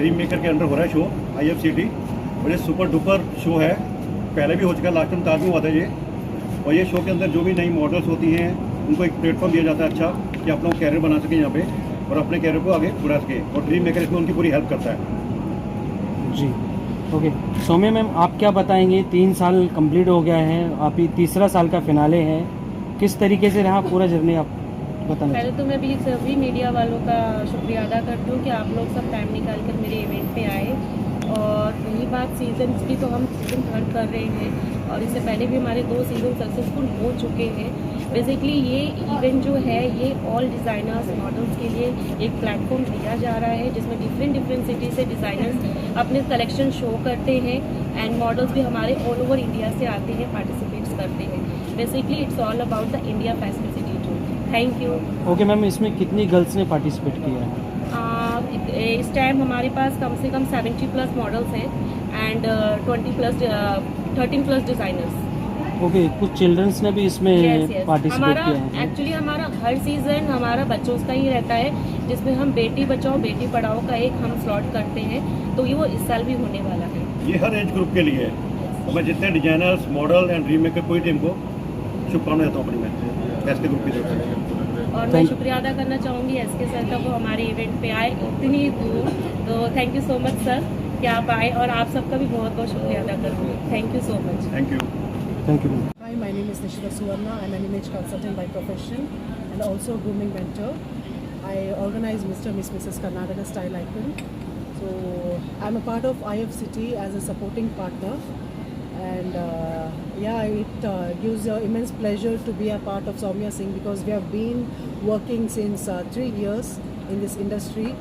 Dream maker के under हो रहा है शो IFCT, और ये सुपर डुपर शो है। पहले भी हो चुका है, लास्ट टाइम ताज में हुआ था ये। और ये शो के अंदर जो भी नई मॉडल्स होती हैं उनको एक प्लेटफॉर्म दिया जाता है अच्छा, कि अपना कैरियर बना सकें यहाँ पे और अपने कैरियर को आगे बढ़ा सकें, और ड्रीम मेकर इसमें उनकी पूरी हेल्प करता है जी। ओके सौम्या मैम, आप क्या बताएंगे? 3 साल कंप्लीट हो गया है, आप ही तीसरा साल का फिनाले है, किस तरीके से रहा पूरा जर्नी, आप बताना? पहले तो मैं भी सभी मीडिया वालों का शुक्रिया अदा करती हूँ कि आप लोग सब टाइम निकाल कर मेरे इवेंट पे आए। और रही बात सीजन की, तो हम सीज़न 3 कर रहे हैं और इससे पहले भी हमारे 2 सीज़न सक्सेसफुल हो चुके हैं। बेसिकली ये इवेंट जो है ये ऑल डिज़ाइनर्स मॉडल्स के लिए एक प्लेटफॉर्म दिया जा रहा है, जिसमें डिफरेंट सिटी से डिज़ाइनर्स अपने कलेक्शन शो करते हैं एंड मॉडल्स भी हमारे ऑल ओवर इंडिया से आते हैं, पार्टिसिपेट्स करते हैं। Basically it's all about the India fashion city too. Thank you. Okay ma'am, इसमें कितनी गर्ल्स ने पार्टिसिपेट किया है? इस टाइम हमारे पास कम से कम 70+ मॉडल्स हैं एंड 13+ डिज़ाइनर्स। ओके, कुछ चिल्ड्रंस ने भी इसमें पार्टिसिपेट हमारा किया है? एक्चुअली हमारा हर सीज़न हमारा बच्चों का ही रहता है, जिसमें हम बेटी बचाओ बेटी पढ़ाओ का एक हम स्लॉट करते हैं, तो ये वो इस साल भी होने वाला है। ये हर एज ग्रुप के लिए है। और मैं जितने designers, model and dream maker पूरी टीम को शुभकामनाएं देता हूँ अपनी मैं एसके ग्रुप की तरफ से। और मैं शुक्रिया अदा करना चाहूँगी SK सर का, वो हमारे इवेंट पे आए इतनी दूर, तो thank you so much sir कि आप आए, और आप सबका भी बहुत बहुत शुक्रिया अदा करूँगी। Thank you so much. Thank you. Thank you ma'am. Hi, my name is Nishita Suvarna. I'm an image consultant by profession and also a grooming mentor. I organize Mr. Miss Mrs. Karnataka Style Icon. So I'm a part of IFCT as a supporting partner, and yeah, it gives immense pleasure to be a part of Soumya Singh, because we have been working since 3 years in this industry,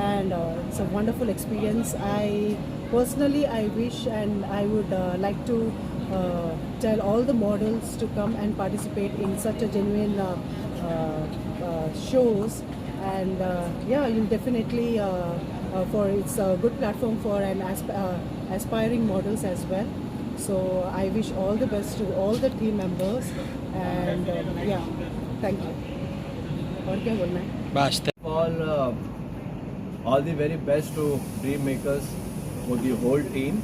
and it's a wonderful experience. I wish and I would like to tell all the models to come and participate in such a genuine shows, and yeah, you'll definitely for it's a good platform for an aspiring models as well. So I wish all the best to all the team members, and yeah, thank you. और क्या बोलना है? All the very best to Dream Makers for the whole team.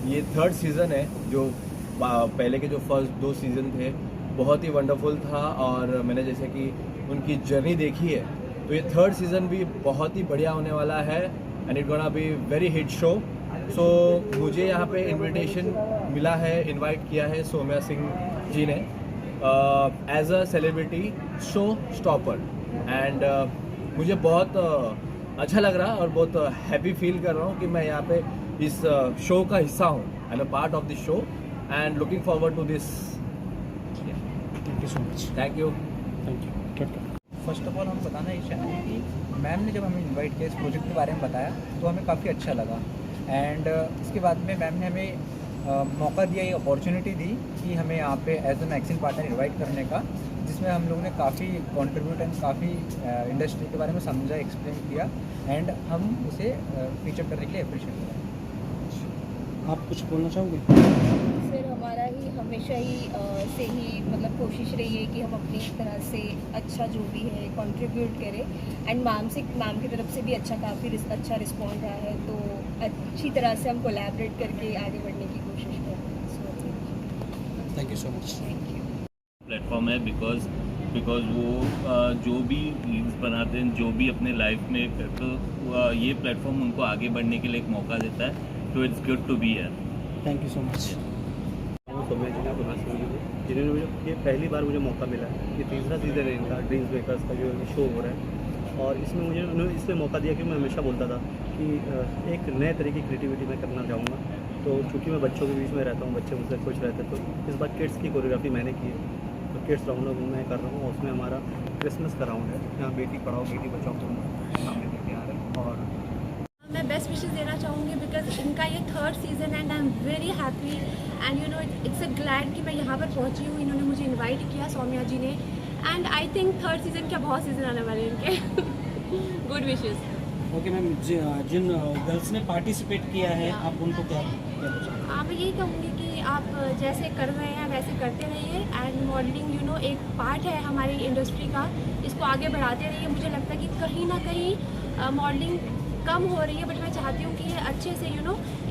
ये 3rd season है, जो पहले के जो फर्स्ट 2 सीज़न थे बहुत ही वंडरफुल था, और मैंने जैसे कि उनकी जर्नी देखी है, तो ये 3rd सीज़न भी बहुत ही बढ़िया होने वाला है and it gonna be very hit show. So मुझे यहाँ पे इनविटेशन मिला है, इनवाइट किया है सौम्या सिंह जी ने as a celebrity show stopper, and मुझे बहुत अच्छा लग रहा है और बहुत हैप्पी फील कर रहा हूँ कि मैं यहाँ पे इस शो का हिस्सा हूँ। I am a part of this show and looking forward to this. Thank you so much. Thank you. Thank you. First of all हम बताना ये चाहेंगे कि मैम ने जब हमें इनवाइट किया, इस प्रोजेक्ट के बारे में बताया, तो हमें काफ़ी अच्छा लगा, एंड इसके बाद में मैम ने हमें मौका दिया, ये अपॉर्चुनिटी दी कि हमें यहाँ पे as a magazine partner invite करने का, जिसमें हम लोगों ने काफ़ी कंट्रीब्यूट एंड काफ़ी इंडस्ट्री के बारे में समझा, एक्सप्लेन किया, एंड हम उसे फीचर करने के लिए अप्रिशिएट किया। आप कुछ बोलना चाहोगे? सर हमारा ही हमेशा ही से ही मतलब कोशिश रही है कि हम अपनी तरह से अच्छा जो भी है कंट्रीब्यूट करें, एंड मैम की तरफ से भी काफ़ी अच्छा रिस्पॉन्ड रहा है, तो अच्छी तरह से हम कोलैबोरेट करके आगे बढ़ने की कोशिश कर रहे हैं। Thank you so much. Platform है बिकॉज वो जो भी रील्स बनाते हैं, जो भी अपने लाइफ में, तो ये प्लेटफॉर्म उनको आगे बढ़ने के लिए एक मौका देता है, तो it's good to be here. Thank you so much. Saumya ji जिन्होंने मुझे ये पहली बार मुझे मौका मिला है, ये 3रा सीज़न है इनका ड्रीम मेकर्स का जो शो हो रहा है, और इसमें मुझे उन्होंने इसलिए मौका दिया कि मैं हमेशा बोलता था कि एक नए तरह की क्रिएटिविटी मैं करना चाहूँगा। तो चूँकि मैं बच्चों के बीच में रहता हूँ, बच्चे मुझसे खुश रहते, तो इस बार किड्स की कोरियोग्राफी मैंने की है, तो किड्स राउंड मैं कर रहा हूँ, उसमें हमारा क्रिसमस का राउंड है, यहाँ बेटी पढ़ाओ बेटी बचाओ को सामने लेके आ रहे हैं। और मैं बेस्ट विशेस देना चाहूँगी बिकॉज इनका ये 3rd season and I am very happy, and you know it's a glad कि मैं यहाँ पर पहुँची हूँ, इन्होंने मुझे इनवाइट किया सौम्या जी ने, and I think 3rd season क्या बहुत सीज़न आने वाले हैं इनके। Good wishes. ओके मैम, जिन गर्ल्स ने पार्टिसिपेट किया है आप उनको क्या मैं यही कहूँगी कि आप जैसे कर रहे हैं वैसे करते रहिए, एंड मॉडलिंग यू नो एक पार्ट है हमारी इंडस्ट्री का, इसको आगे बढ़ाते रहिए। मुझे लगता है कि कहीं ना कहीं मॉडलिंग कम हो रही है, बट मैं चाहती हूँ कि ये अच्छे से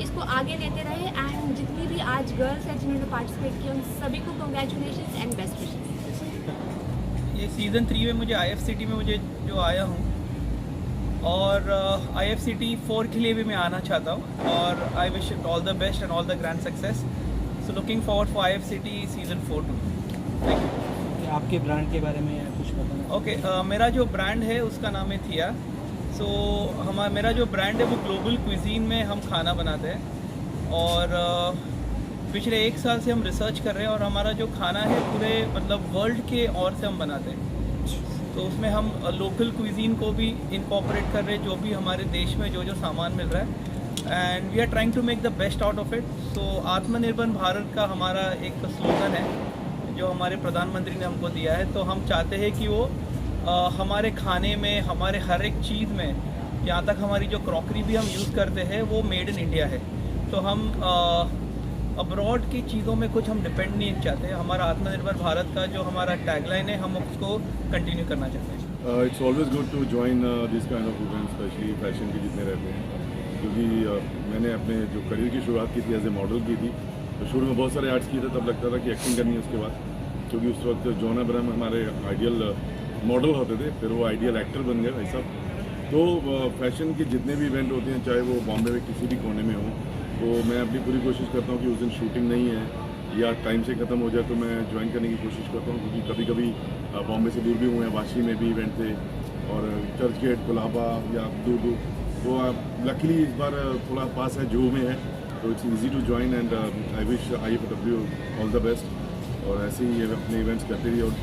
इसको आगे लेते रहे। एंड जितनी भी आज गर्ल्स हैं जिन्होंने पार्टिसिपेट किया, उन सभी को कंग्रेचुलेशन एंड बेस्ट विशेस। ये सीज़न 3 में मुझे IFCT में मुझे जो आया हूँ, और IFCT 4 के लिए भी मैं आना चाहता हूँ, और I wish it all the best and all the grand success. So looking forward for IFCT season 4 too. Thank you. आपके ब्रांड के बारे में कुछ बताना? ओके, मेरा जो ब्रांड है उसका नाम है थिया। सो मेरा जो ब्रांड है वो ग्लोबल क्विजीन में हम खाना बनाते हैं, और पिछले 1 साल से हम रिसर्च कर रहे हैं, और हमारा जो खाना है पूरे मतलब वर्ल्ड के और से हम बनाते हैं। तो उसमें हम लोकल क्विजीन को भी इनकॉर्पोरेट कर रहे हैं, जो भी हमारे देश में जो जो सामान मिल रहा है, and we are trying to make the best out of it. So Atmanirbhar Bharat का हमारा एक स्लोगन है जो हमारे प्रधानमंत्री ने हमको दिया है। तो हम चाहते हैं कि वो हमारे खाने में, हमारे हर एक चीज़ में, यहाँ तक हमारी जो क्रॉकरी भी हम यूज़ करते हैं वो मेड इन इंडिया है। तो हम अब्रॉड की चीज़ों में कुछ हम डिपेंड नहीं चाहते। हमारा आत्मनिर्भर भारत का जो हमारा टैगलाइन है, हम उसको कंटिन्यू करना चाहते हैं। It's always good to join this kind of event, specially fashion के जितने रहते हैं, क्योंकि मैंने अपने जो करियर की शुरुआत की थी एज ए मॉडल की थी। तो शुरू में बहुत सारे आर्ट्स किए थे, तब लगता था कि एक्टिंग करनी है उसके बाद, क्योंकि उस वक्त जॉन अब्राहम हमारे आइडियल मॉडल होते थे, फिर वो आइडियल एक्टर बन गए भाई साहब। तो फैशन के जितने भी इवेंट होते हैं, चाहे वो बॉम्बे में किसी भी कोने में हो, तो मैं अपनी पूरी कोशिश करता हूँ कि उस दिन शूटिंग नहीं है या टाइम से ख़त्म हो जाए तो मैं ज्वाइन करने की कोशिश करता हूँ, क्योंकि कभी कभी बॉम्बे से दूर भी हुए हैं, वाशी में भी इवेंट थे, और चर्च गेट, कोलाबा या दूर। तो लकीली इस बार थोड़ा पास है, जुहू में है, तो it's easy to join, and I wish IFW all the best. और ऐसे ही अपने इवेंट्स करते रहिए, और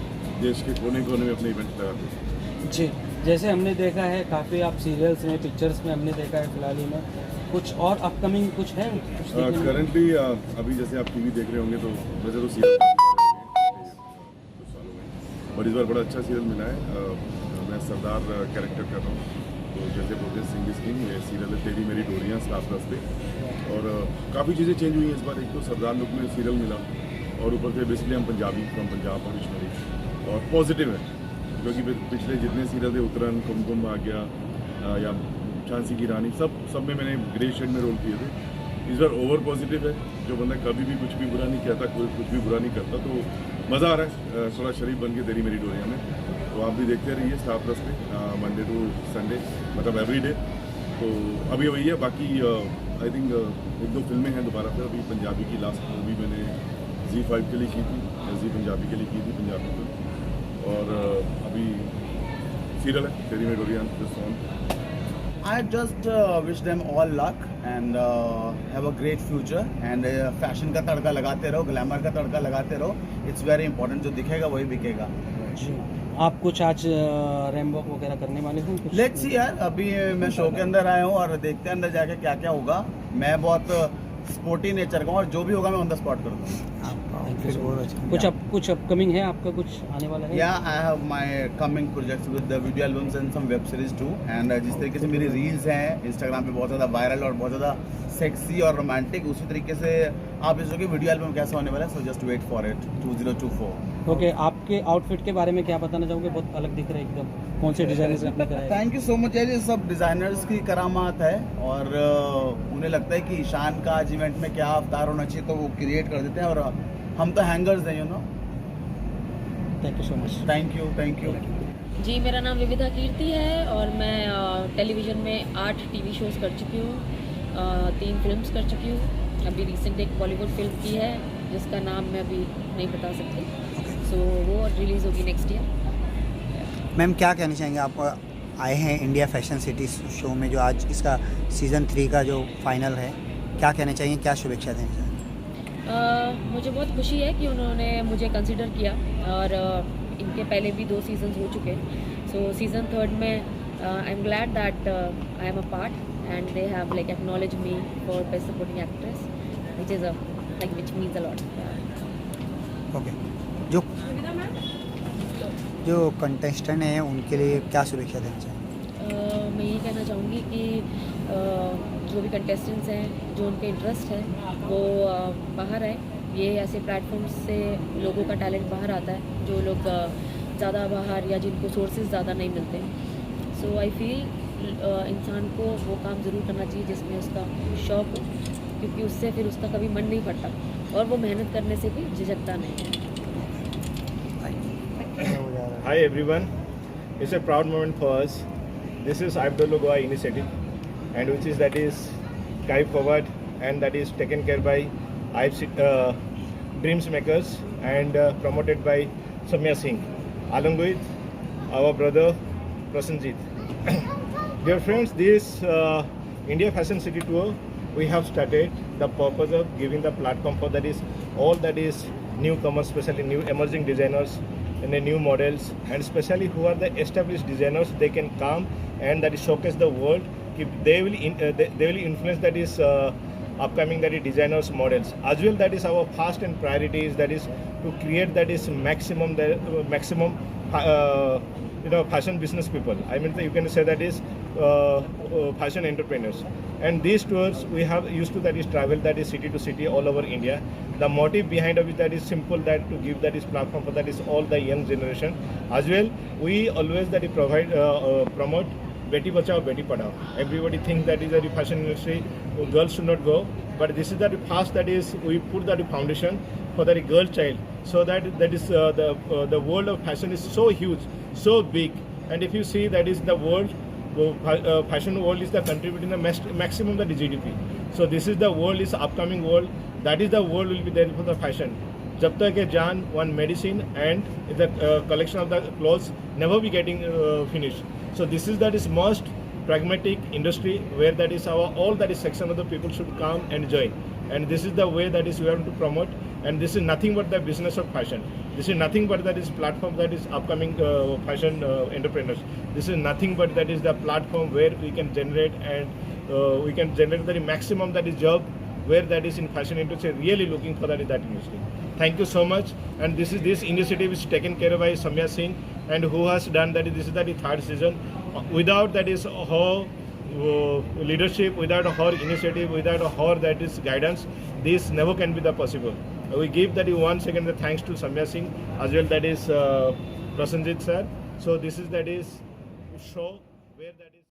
देश के कोने कोने में अपने इवेंट्स लगाते हैं। जी, जैसे हमने देखा है काफ़ी आप सीरियल्स में, पिक्चर्स में हमने देखा है, फिलहाल ही में कुछ और अपकमिंग कुछ है? करंटली अभी जैसे आप TV देख रहे होंगे, तो वैसे तो सीरियल कुछ सालों में, और इस बार बड़ा अच्छा सीरियल मिला है। मैं सरदार कैरेक्टर कर रहा हूँ, तो जैसे बोलते हैं सिंह इज किंग, ये सीरियल है तेरी मेरी डोरियाँ स्टार प्लस पे, और काफ़ी चीज़ें चेंज हुई हैं इस बार। एक तो सरदार लुक में सीरियल मिला, और ऊपर से बेसिकली हम पंजाबी फ्रॉम पंजाब ओरिजिनली, और पॉजिटिव है, क्योंकि पिछले जितने सीरियल थे, उत्तरायण, कुमकुम आ गया, या झांसी की रानी, सब में मैंने ग्रे शेड में रोल किए थे। इस बार ओवर पॉजिटिव है, जो बंदा कभी भी कुछ भी बुरा नहीं कहता, कुछ भी बुरा नहीं करता, तो मज़ा आ रहा है थोड़ा शरीफ बन के तेरी मेरी डोरिया में। तो आप भी देखते रहिए स्टार प्लस पे, मंडे टू संडे, मतलब एवरी डे। तो अभी वही है, बाकी आई थिंक 1-2 फिल्में हैं दोबारा फिर। अभी पंजाबी की लास्ट मूवी मैंने Z5 के लिए की थी, जी पंजाबी के लिए की थी, पंजाबी फिल्म, और अभी सीरियल है तेरी मेरी डोरिया song. I just wish them all luck and have a great future and fashion का तड़का लगाते रहो, ग्लैमर का तड़का लगाते रहो। इट्स वेरी इंपॉर्टेंट, जो दिखेगा वही बिकेगा। जी, आप कुछ आज रैम वॉक वगैरह करने वाले हैं? लेट्स सी यार, अभी मैं शो के अंदर आया हूँ, और देखते हैं अंदर जाके क्या क्या होगा। मैं बहुत स्पोर्टी नेचर का हूँ, और जो भी होगा मैं ऑन द स्पॉट कर दूँगा। कुछ अपकमिंग है आपका, कुछ आने वाला है? या I have my coming projects with the video albums and some web series too. And जिस तरीके से मेरी रील्स हैं इंस्टाग्राम पे बहुत ज़्यादा वायरल और बहुत ज़्यादा सेक्सी और रोमांटिक, उसी तरीके से आप इसको कि वीडियो एल्बम कैसा होने वाला है। So just wait for it 2024। Okay, आपके आउटफिट के बारे में क्या बताना चाहोगे? बहुत अलग दिख रहा है एकदम, कौन से डिजाइनर से आपने कराया? थैंक यू सो मच यार, ये सब डिज़ाइनर्स की करामात है, और उन्हें लगता है कि ईशान का आज इवेंट में क्या अवतार होना चाहिए, तो वो क्रिएट कर देते हैं, और हम तो हैंगर्स हैं, you know. Thank you so much. Thank you. जी, मेरा नाम विविधा कीर्ति है, और मैं टेलीविज़न में 8 TV शोज़ कर चुकी हूँ, 3 फिल्म्स कर चुकी हूँ। अभी रिसेंट एक बॉलीवुड फिल्म की है जिसका नाम मैं अभी नहीं बता सकती, सो वो रिलीज़ होगी नेक्स्ट ईयर। मैम, क्या कहना चाहेंगे? आप आए हैं इंडिया फैशन सिटी शो में, जो आज इसका सीज़न 3 का जो फाइनल है, क्या कहना चाहिए, क्या शुभेच्छा देना चाहिए? मुझे बहुत खुशी है कि उन्होंने मुझे कंसिडर किया, और इनके पहले भी 2 सीजन्स हो चुके हैं। सो सीज़न 3 में I am glad that I am a part and they have like acknowledge me for best supporting actress, which is which means a lot. Okay, जो कंटेस्टेंट हैं उनके लिए क्या शुभेच्छा देना चाहिए? मैं यही कहना चाहूँगी कि जो भी कंटेस्टेंट्स हैं, जो उनके इंटरेस्ट है वो बाहर आए। ये ऐसे प्लेटफॉर्म्स से लोगों का टैलेंट बाहर आता है, जो लोग ज़्यादा बाहर या जिनको सोर्सेज ज़्यादा नहीं मिलते। सो आई फील इंसान को वो काम ज़रूर करना चाहिए जिसमें उसका शौक हो, क्योंकि उससे फिर उसका कभी मन नहीं पड़ता और वो मेहनत करने से भी झिझकता नहीं है। Hi everyone, it's a proud moment for us. This is Abdul Goa initiative, and which is that is carried forward and that is taken care by Dreams Makers and promoted by Samya Singh, along with our brother Prasenjit. Dear friends, this India Fashion City Tour we have started the purpose of giving the platform for that is all that is newcomers, especially new emerging designers and the new models, and especially who are the established designers, they can come and that is showcase the world. They will influence that is upcoming that is designers models as well. That is our first and priority is that is to create that is maximum fashion business people. I mean you can say that is fashion entrepreneurs. And these tours we have used to that is travel that is city to city all over India. The motive behind of it that is simple, that to give that is platform for that is all the young generation as well. We always that is provide promote Beti Bachao Beti Padhao. Everybody thinks that is the fashion industry girls should not go, but this is the first that is we put that foundation for the girl child, so that is the world of fashion is so huge, so big, and if you see that is the world. Fashion world is the contributing the maximum the GDP. So this is the world is upcoming world. That is the world will be there for the fashion. Jab tak ke jaan, one medicine and the collection of the clothes never be getting finished. So this is that is most pragmatic industry where that is our all that is section of the people should come and join. And this is the way that is we have to promote. And this is nothing but the business of fashion. This is nothing but that is platform that is upcoming fashion entrepreneurs. This is nothing but that is the platform where we can generate and we can generate the maximum that is job where that is in fashion industry really looking for that industry. Thank you so much. And this initiative is taken care of by Samya Singh, and who has done that. This is the third season. Without that is her leadership, without her initiative, without her that is guidance, this never can be the possible. We give that once again the thanks to Samya Singh as well, that is Prasenjit sir. So this is that is show where that is